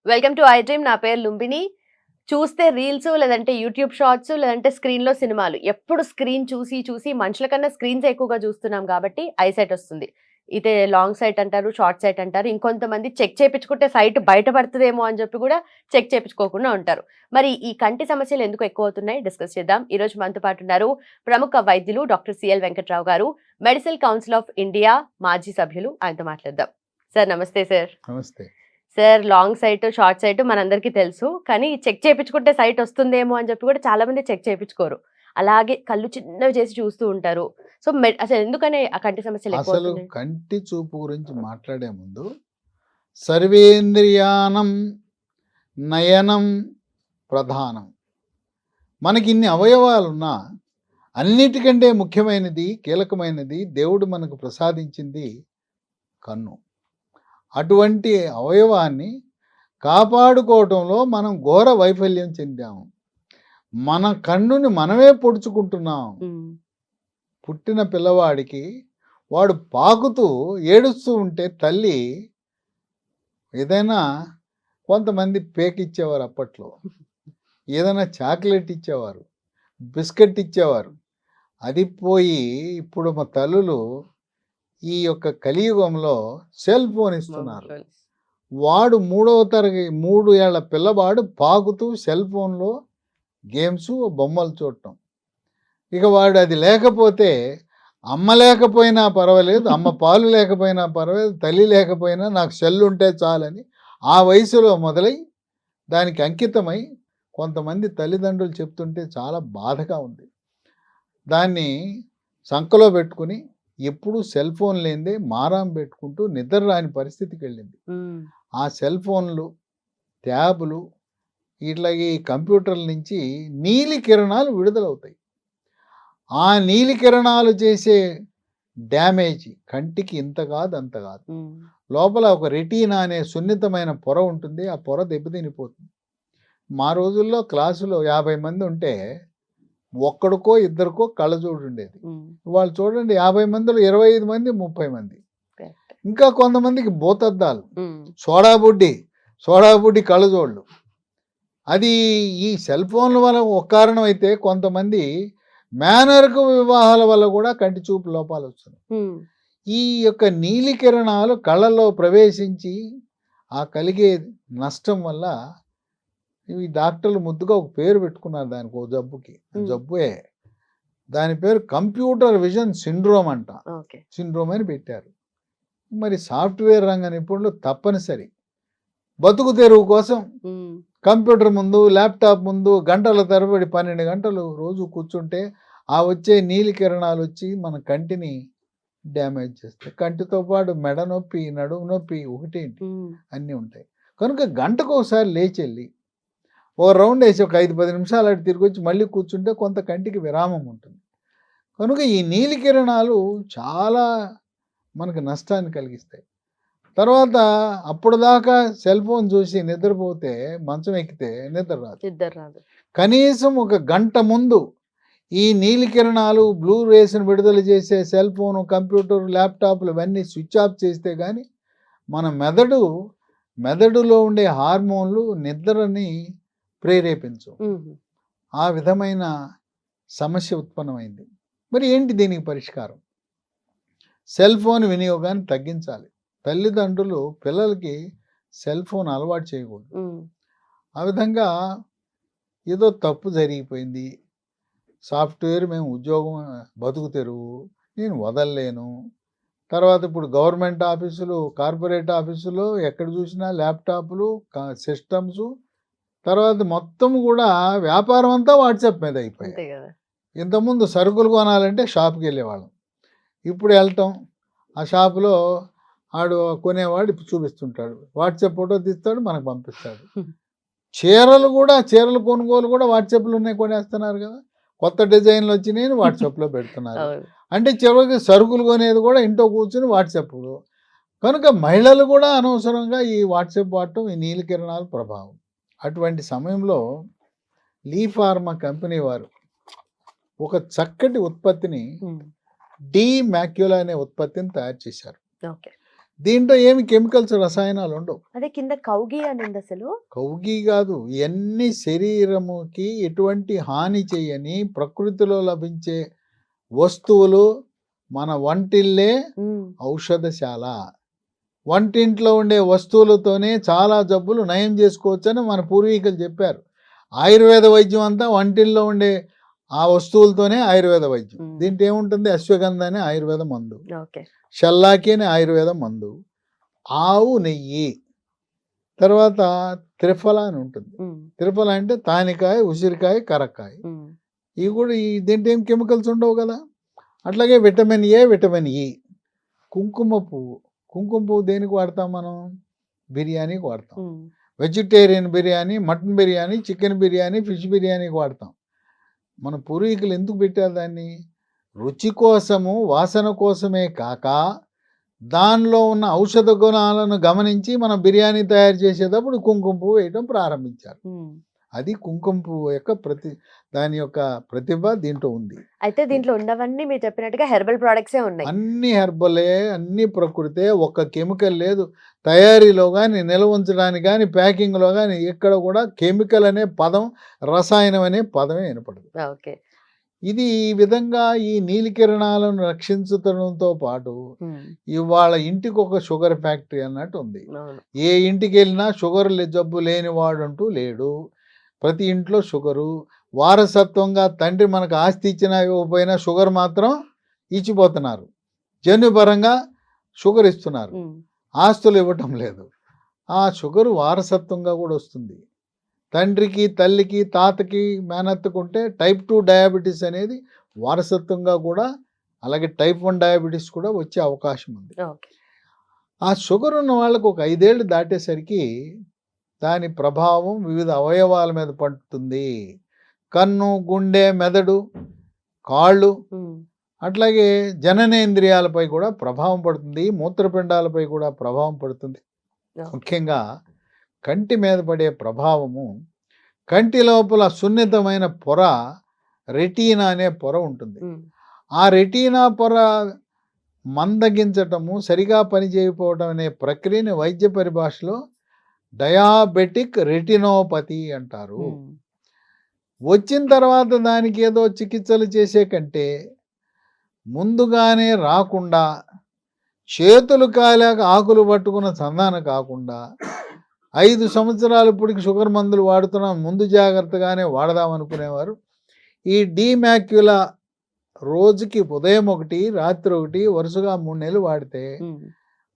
Welcome to I dream. నా పేరు లుంబిని. చూస్తే రీల్స్, లేదంటే యూట్యూబ్ షార్ట్స్, లేదంటే స్క్రీన్లో సినిమాలు. ఎప్పుడు స్క్రీన్ చూసి చూసి మనుషుల కన్నా స్క్రీన్స్ ఎక్కువగా చూస్తున్నాం కాబట్టి ఐసైట్ వస్తుంది. ఇదే లాంగ్ సైట్ అంటారు, షార్ట్ సైట్ అంటారు. ఇంకొంతమంది చెక్ చేయించుకుంటే సైట్ బయటపడుతుందేమో అని చెప్పి కూడా చెక్ చేయించుకోకుండా ఉంటారు. మరి ఈ కంటి సమస్యలు ఎందుకు ఎక్కువ అవుతున్నాయి డిస్కస్ చేద్దాం. ఈ రోజు మనతో పాటు ఉన్నారు ప్రముఖ వైద్యులు డాక్టర్ సిఎల్ వెంకట్రావు గారు, మెడికల్ కౌన్సిల్ ఆఫ్ ఇండియా మాజీ సభ్యులు. ఆయనతో మాట్లాడదాం. సార్ నమస్తే. సార్ నమస్తే sir. Long site, short site మనందరికీ తెలుసు. కానీ చెక్ చేయించుకుంటే సైట్ వస్తుందేమో అని చెప్పి కూడా చాలా మంది చెక్ చేయించుకోరు. అలాగే కళ్ళు చిన్నవి చేసి చూస్తూ ఉంటారు. సో అసలు ఎందుకనే ఆ కంటి సమస్యలు ఎక్కువ అసలు అవుతున్నాయి? కంటి చూపు గురించి మాట్లాడే ముందు సర్వేంద్రియానం నయనం ప్రధానం. మనకి ఇన్ని అవయవాలున్నా అన్నిటికంటే ముఖ్యమైనది, కీలకమైనది దేవుడు మనకు ప్రసాదించింది కన్ను. అటువంటి అవయవాన్ని కాపాడుకోవటంలో మనం ఘోర వైఫల్యం చెందాము. మన కన్నుని మనమే పొడుచుకుంటున్నాం. పుట్టిన పిల్లవాడికి వాడు పాకుతూ ఏడుస్తూ ఉంటే తల్లి ఏదైనా కొంతమంది పేక్ ఇచ్చేవారు, అప్పట్లో ఏదైనా చాక్లెట్ ఇచ్చేవారు, బిస్కెట్ ఇచ్చేవారు. అది పోయి ఇప్పుడు మా తల్లులు ఈ యొక్క కలియుగంలో సెల్ ఫోన్ ఇస్తున్నారు. వాడు 3వ తరగతి 3 ఏళ్ల పిల్లవాడు పాకుతూ సెల్ ఫోన్లో గేమ్స్, బొమ్మలు చూడటం. ఇక వాడు అది లేకపోతే అమ్మ లేకపోయినా పర్వాలేదు, అమ్మ పాలు లేకపోయినా పర్వాలేదు, తల్లి లేకపోయినా నాకు సెల్ ఉంటే చాలని ఆ వయసులో మొదలై దానికి అంకితమై కొంతమంది తల్లిదండ్రులు చెప్తుంటే చాలా బాధగా ఉంది. దాన్ని సంకలో పెట్టుకుని ఎప్పుడు సెల్ ఫోన్ లేనిదే మారాం పెట్టుకుంటూ నిద్ర రాని పరిస్థితికి వెళ్ళింది. ఆ సెల్ ఫోన్లు, ట్యాబులు, ఇట్లాగే కంప్యూటర్ల నుంచి నీలి కిరణాలు విడుదలవుతాయి. ఆ నీలి కిరణాలు చేసే డ్యామేజ్ కంటికి ఇంత కాదు అంత కాదు. లోపల ఒక రెటీనా అనే సున్నితమైన పొర ఉంటుంది. ఆ పొర దెబ్బతినిపోతుంది. మా రోజుల్లో క్లాసులో 50 మంది ఉంటే ఒక్కడికో ఇద్దరికో కళ్ళజోడు ఉండేది. వాళ్ళు చూడండి 50 మందిలో 25 మంది 30 మంది. ఇంకా కొంతమందికి బోతద్దాలు, సోడాబుడ్డి కళ్ళజోళ్ళు. అది ఈ సెల్ ఫోన్ల వల్ల ఒక కారణం అయితే కొంతమంది మేనర్కు వివాహాల వల్ల కూడా కంటి చూపు లోపాలు వస్తున్నాయి. ఈ యొక్క నీలి కిరణాలు కళ్ళల్లో ప్రవేశించి ఆ కలిగే నష్టం వల్ల ఇవి డాక్టర్లు ముద్దుగా ఒక పేరు పెట్టుకున్నారు దానికి, ఓ జబ్బుకి. జబ్బే దాని పేరు కంప్యూటర్ విజన్ సిండ్రోమ్ అంట. సిండ్రోమ్ అని పెట్టారు. మరి సాఫ్ట్వేర్ రంగ నిపుణులు తప్పనిసరి బతుకు తెరువు కోసం కంప్యూటర్ ముందు, ల్యాప్టాప్ ముందు గంటల తరబడి 12 గంటలు రోజు కూర్చుంటే ఆ వచ్చే నీలి కిరణాలు వచ్చి మన కంటిని డ్యామేజ్ చేస్తాయి. కంటితో పాటు మెడ నొప్పి, నడుము నొప్పి, ఒకటేంటి అన్నీ ఉంటాయి. కనుక గంటకు ఒకసారి లేచి వెళ్ళి ఓ రౌండ్ వేసి ఒక 5-10 నిమిషాలు అటు తిరిగి వచ్చి మళ్ళీ కూర్చుంటే కొంత కంటికి విరామం ఉంటుంది. కనుక ఈ నీలి కిరణాలు చాలా మనకు నష్టాన్ని కలిగిస్తాయి. తర్వాత అప్పుడు దాకా సెల్ ఫోన్ చూసి నిద్రపోతే మంచం ఎక్కితే నిద్ర రాదు. కనీసం ఒక గంట ముందు ఈ నీలి కిరణాలు, బ్లూ రేస్ని విడుదల చేసే సెల్ ఫోను, కంప్యూటర్, ల్యాప్టాప్లు ఇవన్నీ స్విచ్ ఆఫ్ చేస్తే కానీ మన మెదడులో ఉండే హార్మోన్లు నిద్రని ప్రేరేపించు. ఆ విధమైన సమస్య ఉత్పన్నమైంది. మరి ఏంటి దీనికి పరిష్కారం? సెల్ ఫోన్ వినియోగాన్ని తగ్గించాలి. తల్లిదండ్రులు పిల్లలకి సెల్ ఫోన్ అలవాటు చేయకూడదు. ఆ విధంగా ఏదో తప్పు జరిగిపోయింది, సాఫ్ట్వేర్ మేము ఉద్యోగం, బతుకు తెరువు, నేను వదలలేను. తర్వాత ఇప్పుడు గవర్నమెంట్ ఆఫీసులు, కార్పొరేట్ ఆఫీసులో ఎక్కడ చూసినా ల్యాప్టాప్లు, సిస్టమ్స్, తర్వాత మొత్తం కూడా వ్యాపారం అంతా వాట్సాప్ మీద అయిపోయాయి. ఇంతకుముందు సరుకులు కొనాలంటే షాప్కి వెళ్ళేవాళ్ళం. ఇప్పుడు వెళ్ళటం, ఆ షాపులో ఆడు కొనేవాడు ఇప్పుడు చూపిస్తుంటాడు, వాట్సాప్ ఫోటో తీస్తాడు, మనకు పంపిస్తాడు. చీరలు కొనుగోలు కూడా వాట్సాప్లోనే కొనేస్తున్నారు కదా. కొత్త డిజైన్లు వచ్చినాయి వాట్సాప్లో పెడుతున్నారు. అంటే చివరికి సరుకులు కొనేది కూడా ఇంట్లో కూర్చుని వాట్సాప్లో. కనుక మహిళలు కూడా అనవసరంగా ఈ వాట్సాప్ వాడటం, ఈ నీలి కిరణాల ప్రభావం. అటువంటి సమయంలో లీ ఫార్మా కంపెనీ వారు ఒక చక్కటి ఉత్పత్తిని, డీ మ్యాక్యులా అనే ఉత్పత్తిని తయారు చేశారు. ఓకే. దీంట్లో ఏమి కెమికల్స్ రసాయనాలు ఉండవు. అదే కింద కౌగి అని ఉంది అసలు. కౌగి కాదు, ఇవన్నీ శరీరముకి ఎటువంటి హాని చేయని ప్రకృతిలో లభించే వస్తువులు. మన వంటిల్లే ఔషధశాల. వంటింట్లో ఉండే వస్తువులతోనే చాలా జబ్బులు నయం చేసుకోవచ్చని మన పూర్వీకులు చెప్పారు. ఆయుర్వేద వైద్యం అంతా వంటిల్లో ఉండే ఆ వస్తువులతోనే ఆయుర్వేద వైద్యం. దీంట్లో ఏముంటుంది? అశ్వగంధ అనే ఆయుర్వేద మందు, షల్లాకి అనే ఆయుర్వేద మందు, ఆవు నెయ్యి, తర్వాత త్రిఫల అని ఉంటుంది. త్రిఫల అంటే తానికాయ, ఉసిరికాయ, కరక్కాయ. ఇవి కూడా దీంట్లో ఏం కెమికల్స్ ఉండవు కదా. అట్లాగే విటమిన్ ఏ, విటమిన్ ఈ. కుంకుమ పువ్వు. కుంకుమ పువ్వు దేనికి వాడతాం మనం? బిర్యానీకి వాడతాం. Vegetarian biryani, mutton biryani, chicken biryani, fish బిర్యానీకి వాడతాం. మన పూర్వీకులు ఎందుకు పెట్టారు దాన్ని? రుచి కోసము, వాసన కోసమే కాక దానిలో ఉన్న ఔషధ గుణాలను గమనించి మనం బిర్యానీ తయారు చేసేటప్పుడు కుంకుమ పువ్వు వేయడం ప్రారంభించారు. అది కుంకుమ పువ్వు యొక్క దాని యొక్క ప్రతిభ దీంట్లో ఉంది. అయితే దీంట్లో ఉన్నవన్నీ మీరు చెప్పినట్టుగా హెర్బల్ ప్రొడక్ట్సే ఉన్నాయి. అన్ని హెర్బలే, అన్ని ప్రకృతే, ఒక్క కెమికల్ లేదు. తయారీలో కానీ, నిల్వ ఉంచడానికి కానీ, ప్యాకింగ్లో కానీ ఎక్కడ కూడా కెమికల్ అనే పదం, రసాయనం అనే పదమే వినపడదు. ఓకే. ఇది ఈ విధంగా ఈ నీలికిరణాలను రక్షించడంతో పాటు ఇవాళ ఇంటికి ఒక షుగర్ ఫ్యాక్టరీ అన్నట్టు ఉంది. ఏ ఇంటికి వెళ్ళినా షుగర్ జబ్బు లేనివాడు అంటూ లేడు. ప్రతి ఇంట్లో షుగరు. వారసత్వంగా తండ్రి మనకు ఆస్తి ఇచ్చినా ఇవ్వకపోయినా షుగర్ మాత్రం ఇచ్చిపోతున్నారు. జన్యుపరంగా షుగర్ ఇస్తున్నారు, ఆస్తులు ఇవ్వటం లేదు. ఆ షుగరు వారసత్వంగా కూడా వస్తుంది. తండ్రికి, తల్లికి, తాతకి, మేనత్తకుంటే టైప్ 2 డయాబెటీస్ అనేది వారసత్వంగా కూడా, అలాగే టైప్ 1 డయాబెటీస్ కూడా వచ్చే అవకాశం ఉంది. ఆ షుగర్ ఉన్న వాళ్ళకు ఒక 5 ఏళ్ళు దాటేసరికి దాని ప్రభావం వివిధ అవయవాల మీద పడుతుంది. కన్ను, గుండె, మెదడు, కాళ్ళు, అట్లాగే జననేంద్రియాలపై కూడా ప్రభావం పడుతుంది. మూత్రపిండాలపై కూడా ప్రభావం పడుతుంది. ముఖ్యంగా కంటి మీద పడే ప్రభావము, కంటి లోపల సున్నితమైన పొర, రెటీనా అనే పొర ఉంటుంది. ఆ రెటీనా పొర మందగించటము, సరిగా పనిచేయకపోవటం అనే ప్రక్రియని వైద్య పరిభాషలో డయాబెటిక్ రెటినోపతి అంటారు. వచ్చిన తర్వాత దానికి ఏదో చికిత్సలు చేసే కంటే ముందుగానే రాకుండా, చేతులు కాలేక ఆకులు పట్టుకున్న సంధాన కాకుండా 5 సంవత్సరాలు ఇప్పటికి షుగర్ మందులు వాడుతున్నాం, ముందు జాగ్రత్తగానే వాడదాం అనుకునేవారు. ఈ డీమాక్యులా రోజుకి ఉదయం 1, రాత్రి 1 వరుసగా 3 నెలలు వాడితే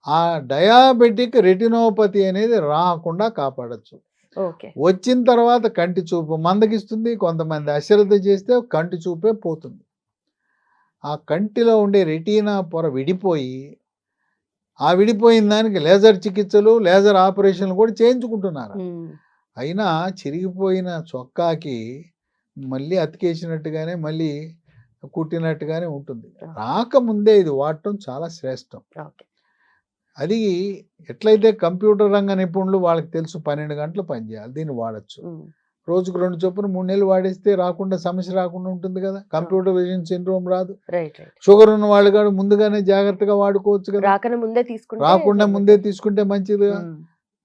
ఆ డయాబెటిక్ రెటినోపతి అనేది రాకుండా కాపాడచ్చు. వచ్చిన తర్వాత కంటి చూపు మందగిస్తుంది. కొంతమంది అశ్రద్ధ చేస్తే కంటి చూపే పోతుంది. ఆ కంటిలో ఉండే రెటీనా పొర విడిపోయి, ఆ విడిపోయిన దానికి లేజర్ చికిత్సలు, లేజర్ ఆపరేషన్లు కూడా చేయించుకుంటున్నారు. అయినా చిరిగిపోయిన చొక్కాకి మళ్ళీ అతికేసినట్టుగానే, మళ్ళీ కుట్టినట్టుగానే ఉంటుంది. రాకముందే ఇది వాడటం చాలా శ్రేష్టం. అది ఎట్లయితే కంప్యూటర్ రంగ నిపుణులు వాళ్ళకి తెలుసు 12 గంటలు పనిచేయాలి, దీన్ని వాడచ్చు. రోజుకు 2 చొప్పున 3 నెలలు వాడేస్తే రాకుండా, సమస్య రాకుండా ఉంటుంది కదా. కంప్యూటర్ విజన్ సిండ్రోమ్ రాదు. షుగర్ ఉన్న వాళ్ళు కూడా ముందుగానే జాగ్రత్తగా వాడుకోవచ్చు కదా. రాకుండా ముందే తీసుకుంటే మంచిదిగా.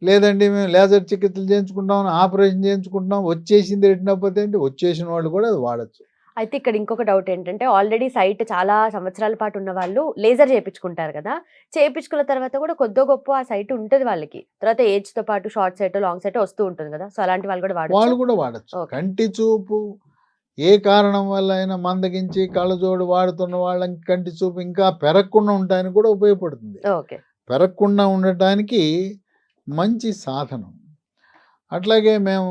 లేదండి మేము లేజర్ చికిత్సలు చేయించుకుంటాం, ఆపరేషన్ చేయించుకుంటున్నాం, వచ్చేసింది రెటినోపతి అంటే వచ్చేసిన వాళ్ళు కూడా అది వాడచ్చు. అయితే ఇక్కడ ఇంకొక డౌట్ ఏంటంటే, ఆల్రెడీ సైట్ చాలా సంవత్సరాల పాటు ఉన్న వాళ్ళు లేజర్ చేయించుకుంటారు కదా. చేయించుకున్న తర్వాత కూడా కొద్దో గొప్ప ఆ సైట్ ఉంటుంది వాళ్ళకి. తర్వాత ఏజ్ తో పాటు షార్ట్ సైట్, లాంగ్ సైట్ వస్తూ ఉంటుంది కదా. సో అలాంటి వాళ్ళు కూడా వాడచ్చు. కంటి చూపు ఏ కారణం వల్ల అయినా మందగించి కళ్ళజోడు వాడుతున్న వాళ్ళకి కంటి చూపు ఇంకా పెరగకుండా ఉండటానికి కూడా ఉపయోగపడుతుంది. పెరగకుండా ఉండటానికి మంచి సాధనం. అట్లాగే మేము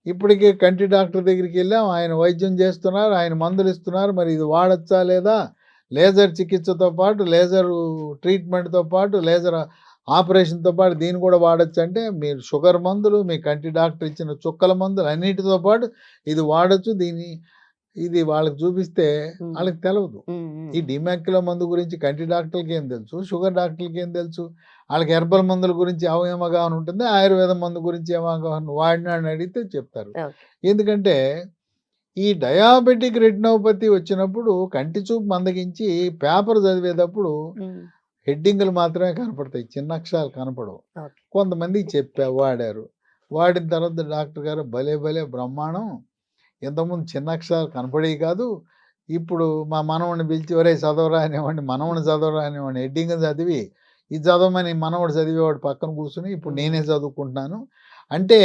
ఇప్పటికే కంటి డాక్టర్ దగ్గరికి వెళ్ళాం, ఆయన వైద్యం చేస్తున్నారు, ఆయన మందులు ఇస్తున్నారు. మరి ఇది వాడచ్చా లేదా? లేజర్ చికిత్సతో పాటు, లేజర్ ట్రీట్మెంట్తో పాటు, లేజర్ ఆపరేషన్తో పాటు దీన్ని కూడా వాడచ్చు అంటే, మీరు షుగర్ మందులు, మీ కంటి డాక్టర్ ఇచ్చిన చుక్కల మందులు అన్నిటితో పాటు ఇది వాడచ్చు. ఇది వాళ్ళకి చూపిస్తే వాళ్ళకి తెలియదు. ఈ డిమాక్యులా మందు గురించి కంటి డాక్టర్లకి ఏం తెలుసు, షుగర్ డాక్టర్లకి ఏం తెలుసు? వాళ్ళకి హెర్బల్ మందుల గురించి అవగాహన ఉంటుంది, ఆయుర్వేద మందు గురించి అవగాహన. వాడినా అని అడిగితే చెప్తారు. ఎందుకంటే ఈ డయాబెటిక్ రెటినోపతి వచ్చినప్పుడు కంటి చూపు మందగించి పేపర్ చదివేటప్పుడు హెడ్డింగ్లు మాత్రమే కనపడతాయి, చిన్న అక్షరాలు కనపడవు. ఓకే. కొంతమందికి వాడారు. వాడిన తర్వాత డాక్టర్ గారు భలే భలే బ్రహ్మాండం, ఇంతకుముందు చిన్న అక్షరాలు కనపడేవి కాదు, ఇప్పుడు మా మనవడిని పిలిచి ఒరేయ్ చదవరా అనేవాడిని, మనవడిని చదవరా అనేవాడిని, హెడ్డింగ్ చదివి ఇది చదవమని మనవడు చదివేవాడు పక్కన కూర్చుని ఇప్పుడు నేనే చదువుకుంటున్నాను అంటే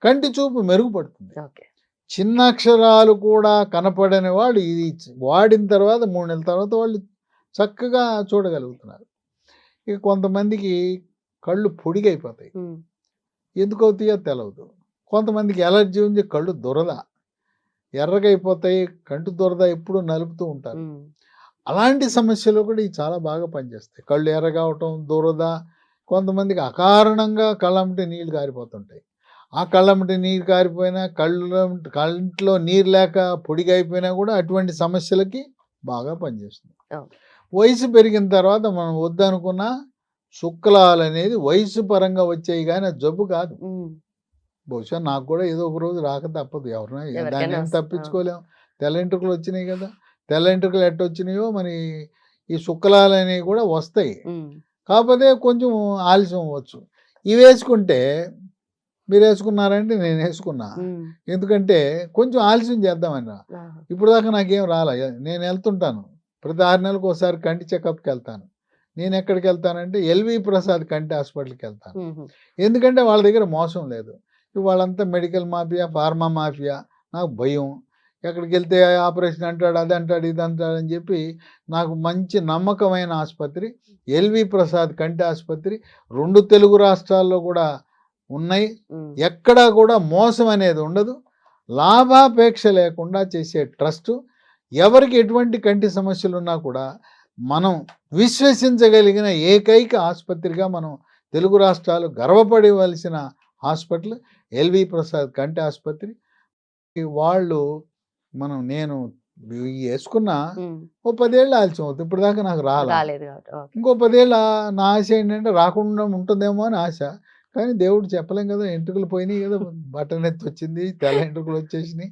కంటి చూపు మెరుగుపడుతుంది. ఓకే. చిన్న అక్షరాలు కూడా కనపడని వాళ్ళు ఇది వాడిన తర్వాత 3 నెలల తర్వాత వాళ్ళు చక్కగా చూడగలుగుతున్నారు. ఇక కొంతమందికి కళ్ళు పొడిగైపోతాయి, ఉమ్, ఎందుకు అవుతాయో తెలవదు. కొంతమందికి ఎలర్జీ ఉంది, కళ్ళు దురద ఎర్రగైపోతాయి, కంటి దురద ఎప్పుడు నలుపుతూ ఉంటారు. ఉమ్, అలాంటి సమస్యలు కూడా ఇవి చాలా బాగా పనిచేస్తాయి. కళ్ళు ఎర్రగవటం, దురద, కొంతమందికి అకారణంగా కళ్ళమ్మటి నీళ్లు కారిపోతుంటాయి. ఆ కళ్ళమ్మటి నీరు కారిపోయినా, కంట్లో నీరు లేక పొడిగా అయిపోయినా కూడా అటువంటి సమస్యలకి బాగా పనిచేస్తుంది. అవును. వయసు పెరిగిన తర్వాత మనం వద్దనుకున్న శుక్లాలు అనేది వయసు పరంగా వచ్చేవి కానీ అది జబ్బు కాదు. ఉమ్, బహుశా నాకు కూడా ఏదో ఒక రోజు రాక తప్పదు, దాన్ని ఎవరికైనా ఏం వస్తుంది. తప్పించుకోలేం. తెల్ల ఎంట్రుకలు వచ్చినాయి కదా, తెల్ల ఎంట్రుకలు ఎట్టొచ్చినాయో మరి ఈ శుక్లాలు అనేవి కూడా వస్తాయి. ఉమ్, కాకపోతే కొంచెం ఆలస్యం అవ్వచ్చు. ఇవి వేసుకుంటే మీరు వేసుకున్నారంటే నేను వేసుకున్నా, ఉమ్, ఎందుకంటే కొంచెం ఆలస్యం చేద్దామని. ఆహా, ఇప్పుడు దాకా నాకేం రాలే, నేను వెళ్తుంటాను ప్రతి 6 నెలలకు ఒకసారి కంటి చెకప్కి వెళ్తాను. నేను ఎక్కడికి వెళ్తానంటే ఎల్వి ప్రసాద్ కంటి హాస్పిటల్కి వెళ్తాను, ఉమ్, ఎందుకంటే వాళ్ళ దగ్గర మోసం లేదు. వాళ్ళంతా మెడికల్ మాఫియా, ఫార్మా మాఫియా, నాకు భయం. ఎక్కడికి వెళ్తే ఆపరేషన్ అంటాడు, అది అంటాడు, ఇది అంటాడు అని చెప్పి నాకు మంచి నమ్మకమైన ఆసుపత్రి ఎల్వి ప్రసాద్ కంటి ఆసుపత్రి 2 తెలుగు రాష్ట్రాల్లో కూడా ఉన్నాయి. ఉమ్, ఎక్కడా కూడా మోసం అనేది ఉండదు, లాభాపేక్ష లేకుండా చేసే ట్రస్టు. ఎవరికి ఎటువంటి కంటి సమస్యలు ఉన్నా కూడా మనం విశ్వసించగలిగిన ఏకైక ఆసుపత్రిగా మనం తెలుగు రాష్ట్రాలు గర్వపడవలసిన హాస్పిటల్ ఎల్వి ప్రసాద్ కంటి ఆసుపత్రి. వాళ్ళు నేను వేసుకున్న ఉమ్, ఓ 10 ఏళ్ళు ఆలస్యం అవుతుంది, ఇప్పుడు దాకా నాకు రాలేదు. రాలేదు కాబట్టి ఓకే. ఇంకో 10 ఏళ్ళ నా ఆశ ఏంటంటే రాకుండా ఉంటుందేమో అని ఆశ, కానీ దేవుడు చెప్పలేం కదా, ఎంట్రుకలు పోయినాయి కదా, బటన్ ఎత్తి వచ్చింది, తెల్ల ఎంట్రుకలు వచ్చేసినాయి,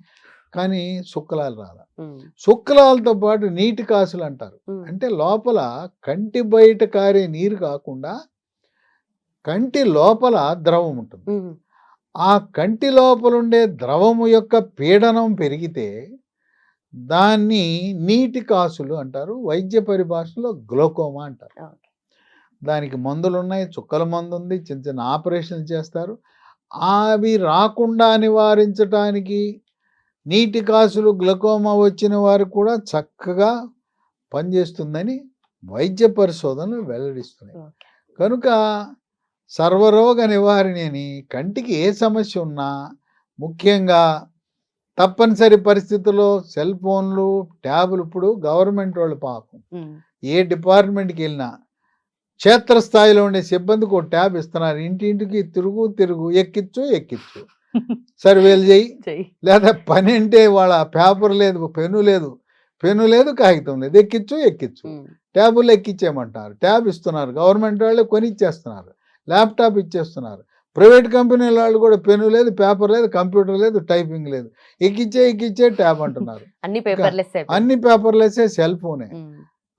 కానీ శుక్లాలు రాల. ఉమ్, శుక్లాలతో పాటు నీటి కాసులు అంటారు, ఉమ్, అంటే లోపల కంటి బయట కారే నీరు కాకుండా కంటి లోపల ద్రవం ఉంటుంది. ఉమ్, ఆ కంటి లోపల ఉండే ద్రవము యొక్క పీడనం పెరిగితే దాన్ని నీటి కాసులు అంటారు, వైద్య పరిభాషలో గ్లోకోమా అంటారు. ఓకే. దానికి మందులు ఉన్నాయి, చుక్కల మందు ఉంది, చిన్న చిన్న ఆపరేషన్లు చేస్తారు. అవి రాకుండా నివారించడానికి నీటి కాసులు గ్లకోమా వచ్చిన వారు కూడా చక్కగా పనిచేస్తుందని వైద్య పరిశోధనలు వెల్లడిస్తున్నాయి. ఓకే. కనుక సర్వరోగ నివారణ అని కంటికి ఏ సమస్య ఉన్నా ముఖ్యంగా తప్పనిసరి పరిస్థితుల్లో సెల్ ఫోన్లు, ట్యాబులు, ఇప్పుడు గవర్నమెంట్ వాళ్ళు పాపం ఉమ్, ఏ డిపార్ట్మెంట్కి వెళ్ళినా క్షేత్రస్థాయిలో ఉండే సిబ్బందికి ఒక ట్యాబ్ ఇస్తున్నారు. ఇంటింటికి తిరుగు ఎక్కిచ్చు సర్వేలు చేయి, చెయ్యి. లేదా పని అంటే వాళ్ళ పేపర్ లేదు, పెను లేదు, కాగితం లేదు, ఎక్కిచ్చు ఉమ్, ట్యాబుల్లో ఎక్కిచ్చేయమంటారు. ట్యాబ్ ఇస్తున్నారు, గవర్నమెంట్ వాళ్ళే కొని ఇచ్చేస్తున్నారు, ల్యాప్టాప్ ఇచ్చేస్తున్నారు. ప్రైవేట్ కంపెనీల వాళ్ళు కూడా పెను లేదు, పేపర్ లేదు, కంప్యూటర్ లేదు, టైపింగ్ లేదు, ఎక్కిచ్చే ట్యాబ్ అంటున్నారు. అన్ని పేపర్లెస్ అన్ని పేపర్లెస్సే, సెల్ ఫోనే.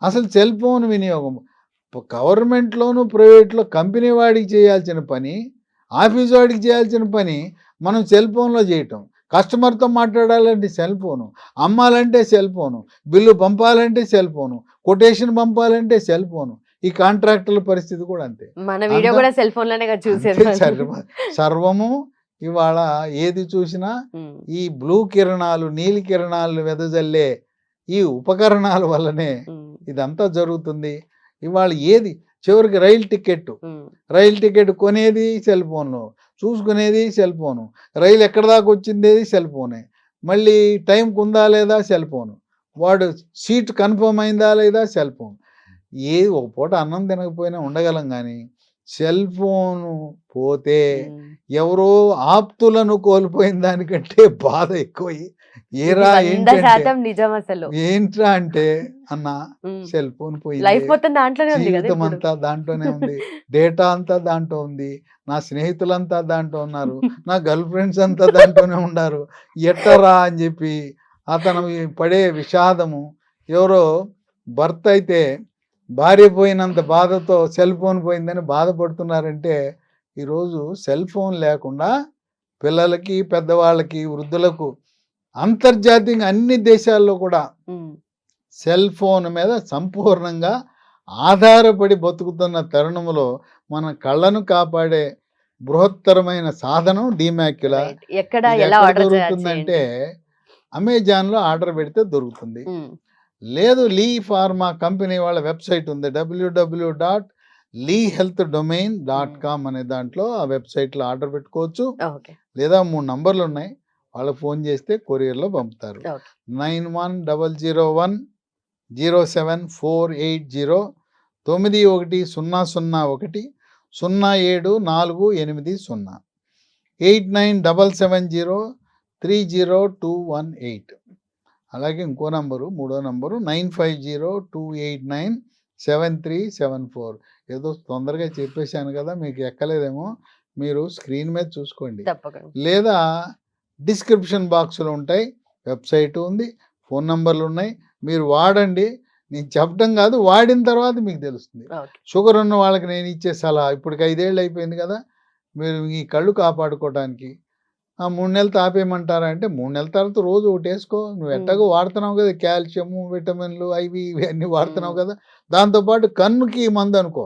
అసలు సెల్ ఫోన్ వినియోగం గవర్నమెంట్లోను ప్రైవేట్లో కంపెనీ వాడికి చేయాల్సిన పని, ఆఫీస్ వాడికి చేయాల్సిన పని మనం సెల్ ఫోన్లో చేయటం. కస్టమర్తో మాట్లాడాలంటే సెల్ ఫోను, అమ్మాలంటే సెల్ ఫోను, బిల్లు పంపాలంటే సెల్ ఫోను, కొటేషన్ పంపాలంటే సెల్ ఫోను. ఈ కాంట్రాక్టర్ల పరిస్థితి కూడా అంతే. మన వీడియో కూడా సెల్ ఫోన్ లోనే చూసేది. సర్వము ఇవాళ ఏది చూసినా ఈ బ్లూ కిరణాలు, నీలి కిరణాలు వెదజల్లే ఈ ఉపకరణాల వల్లనే ఇదంతా జరుగుతుంది. ఇవాళ ఏది చివరికి రైలు టికెట్ కొనేది సెల్ ఫోన్లో, చూసుకునేది సెల్ ఫోను, రైలు ఎక్కడ దాకా వచ్చిందేది సెల్ ఫోనే, మళ్ళీ టైంకి ఉందా లేదా సెల్ ఫోను, వాడు సీట్ కన్ఫర్మ్ అయిందా లేదా సెల్ ఫోన్. ఏది ఒక పూట అన్నం తినకపోయినా ఉండగలం, కానీ సెల్ ఫోను పోతే ఎవరో ఆప్తులను కోల్పోయిన దానికంటే బాధ ఎక్కువయ్యి ఏరా ఏంట్రా అంటే అన్న సెల్ ఫోన్ పోయింది, జీవితం అంతా దాంట్లోనే ఉంది, డేటా అంతా దాంట్లో ఉంది, నా స్నేహితులంతా దాంట్లో ఉన్నారు, నా గర్ల్ ఫ్రెండ్స్ అంతా దాంట్లోనే ఉన్నారు, ఎట్టరా అని చెప్పి అతను పడే విషాదము. ఎవరో భర్త అయితే భార్య పోయినంత బాధతో సెల్ ఫోన్ పోయిందని బాధపడుతున్నారంటే ఈరోజు సెల్ ఫోన్ లేకుండా పిల్లలకి, పెద్దవాళ్ళకి, వృద్ధులకు అంతర్జాతీయంగా అన్ని దేశాల్లో కూడా సెల్ ఫోన్ మీద సంపూర్ణంగా ఆధారపడి బతుకుతున్న తరుణంలో మన కళ్ళను కాపాడే బృహత్తరమైన సాధనం డిమాక్యులా. ఎక్కడ ఇది ఎలా ఎక్కడ ఆర్డర్ దొరుకుతుందంటే అమెజాన్లో ఆర్డర్ పెడితే దొరుకుతుంది. లేదు, లీ ఫార్మా కంపెనీ వాళ్ళ వెబ్సైట్ ఉంది, www.leehealthdomain.com అనే దాంట్లో ఆ వెబ్సైట్లో ఆర్డర్ పెట్టుకోవచ్చు. లేదా 3 నంబర్లు ఉన్నాయి, వాళ్ళకి ఫోన్ చేస్తే కొరియర్లో పంపుతారు. 9100107480 910001 07480 8977030218. అలాగే ఇంకో నంబరు, 3వ నంబరు 9502897374. ఏదో తొందరగా చెప్పేశాను కదా, మీకు ఎక్కలేదేమో, మీరు స్క్రీన్ మీద చూసుకోండి. లేదా డిస్క్రిప్షన్ బాక్స్లో ఉంటాయి, వెబ్సైట్ ఉంది, ఫోన్ నంబర్లు ఉన్నాయి, మీరు వాడండి. నేను చెప్పడం కాదు, వాడిన తర్వాత మీకు తెలుస్తుంది. షుగర్ ఉన్న వాళ్ళకి నేను ఇచ్చే సలహా, ఇప్పటికి 5 ఏళ్ళు అయిపోయింది కదా, మీరు ఈ కళ్ళు కాపాడుకోవడానికి 3 నెలలు తాపేయమంటారా అంటే 3 నెలల తర్వాత రోజు ఒకటి వేసుకో. నువ్వు ఎట్టగో వాడుతున్నావు కదా, కాల్షియము, విటమిన్లు, అవి ఇవన్నీ వాడుతున్నావు కదా. దాంతోపాటు కన్నుకి మందు అనుకో,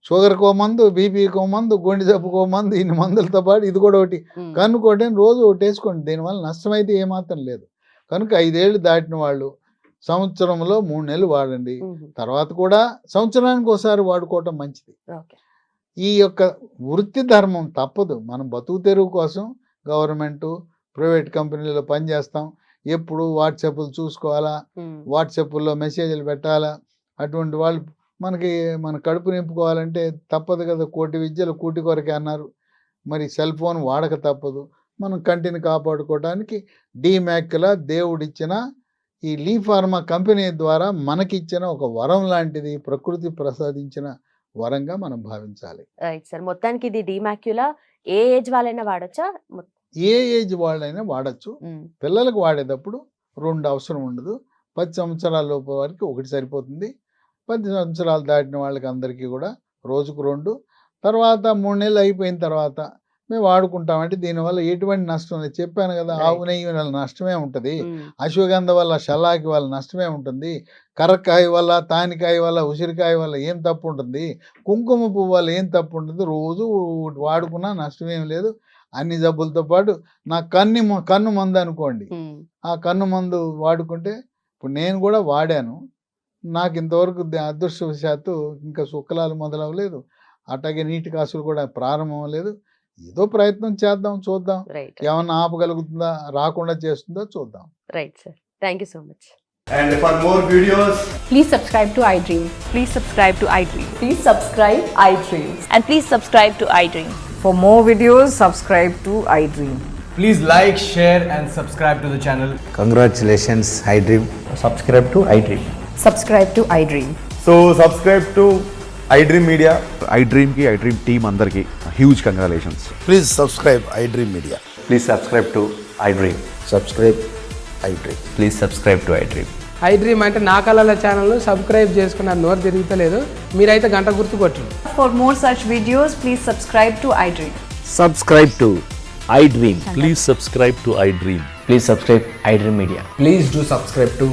షుగర్కో మందు, బీపీకో మందు, గుండె జబ్బుకో మందు, ఇన్ని మందులతో పాటు ఇది కూడా ఒకటి. కన్నుకోటి రోజు ఒకటి వేసుకోండి, దీనివల్ల నష్టం అయితే ఏమాత్రం లేదు. కనుక 5 ఏళ్ళు దాటిన వాళ్ళు సంవత్సరంలో 3 నెలలు వాడండి. తర్వాత కూడా సంవత్సరానికి ఒకసారి వాడుకోవటం మంచిది. ఈ యొక్క వృత్తి ధర్మం తప్పదు. మనం బతుకు తెరువు కోసం గవర్నమెంట్, ప్రైవేట్ కంపెనీలో పనిచేస్తాం. ఎప్పుడు వాట్సాప్లు చూసుకోవాలా, వాట్సాప్లో మెసేజ్లు పెట్టాలా. అటువంటి వాళ్ళు మన కడుపు నింపుకోవాలంటే తప్పదు కదా. 1,00,00,000 విద్యలు కూటి కొరకే అన్నారు. మరి సెల్ ఫోన్ వాడక తప్పదు. మనం కంటిని కాపాడుకోవడానికి డిమాక్యులా దేవుడిచ్చిన ఈ లీ ఫార్మా కంపెనీ ద్వారా మనకిచ్చిన ఒక వరం లాంటిది, ప్రకృతి ప్రసాదించిన వరంగా మనం భావించాలి. Right sir. మొత్తానికి ఇది డిమాక్యులా ఏ ఏజ్ వాళ్ళైనా వాడచ్చా? ఏ ఏజ్ వాళ్ళైనా వాడచ్చు. పిల్లలకు వాడేటప్పుడు 2 అవసరం ఉండదు. 10 సంవత్సరాల లోపు వరకు 1 సరిపోతుంది. 10 సంవత్సరాలు దాటిన వాళ్ళకి అందరికీ కూడా రోజుకు 2. తర్వాత 3 నెలలు అయిపోయిన తర్వాత మేము వాడుకుంటామంటే దీనివల్ల ఎటువంటి నష్టం లేదు. చెప్పాను కదా, ఆవు నెయ్యి వల్ల నష్టమే ఉంటుంది, అశ్వగంధ వల్ల, షల్లాకి వల్ల నష్టమే ఉంటుంది, కరక్కాయ వల్ల, తానికాయ వల్ల, ఉసిరికాయ వల్ల ఏం తప్పు ఉంటుంది, కుంకుమ పువ్వు వల్ల ఏం తప్పు ఉంటుంది. రోజు వాడుకున్నా నష్టమేం లేదు. అన్ని జబ్బులతో పాటు నా కన్ను మందు అనుకోండి, ఆ కన్ను మందు వాడుకుంటే, ఇప్పుడు నేను కూడా వాడాను, నాకు ఇంతవరకు అదృష్టవశాత్తు ఇంకా శుక్లాలు మొదలవ్వలేదు, అట్లాగే నీటి కాసులు కూడా ప్రారంభం లేదు. ఏదో ప్రయత్నం చేద్దాం, చూద్దాం ఏమన్నా ఆపగలుగుతుందా, రాకుండా చేస్తుందా చూద్దాం. Right sir, thank you so much. And for more videos, please subscribe to iDream. Please subscribe to iDream. Please subscribe iDream. And please subscribe to iDream. For more videos, subscribe to iDream. please like, share and subscribe to the channel. Congratulations, iDream. Subscribe to iDream. Subscribe to iDream. So subscribe to iDream Media. iDream ki iDream team andarki huge congratulations. Please subscribe iDream Media. Please subscribe to iDream. Subscribe iDream. Please subscribe to iDream. iDream అంటే నా కళల channel subscribe చేసుకున్న నోరు తిరుగుతలేదు, మీరైతే గంట గుర్తు కొట్టండి. For more such videos, please subscribe to iDream. Subscribe to iDream. Please subscribe to iDream. Please subscribe iDream Media. Please do subscribe to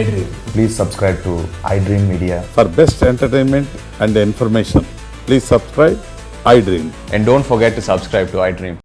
iDream. Please subscribe to iDream Media. For best entertainment and information, please subscribe iDream. And don't forget to subscribe to iDream.